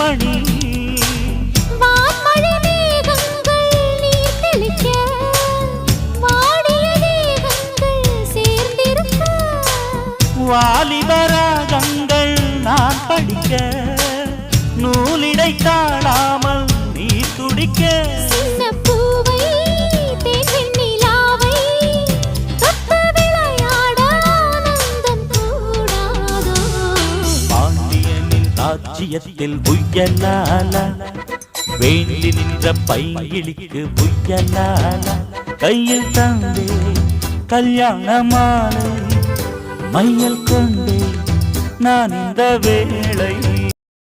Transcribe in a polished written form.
மணி வான்மழை மேகங்கள் நீர் தெளிக்க வாடிய தேகங்கள் சேர்ந்திருக்க வாலிபராகங்கள் நான் படிக்க நூலிடை தாழாமல் நீ துடிக்க சின்ன பூவை தேன் நிலாவை தொட்டு விளையாட ஆனந்தம் கூடாதோ பாண்டியனின் ராஜ்யத்தில் புயலால வேண்டி நின்ற பைங்கிளிக்கு புயலால கையில் தந்தே கல்யாண மாலை மையல் கொண்டே நான் இந்த வேளை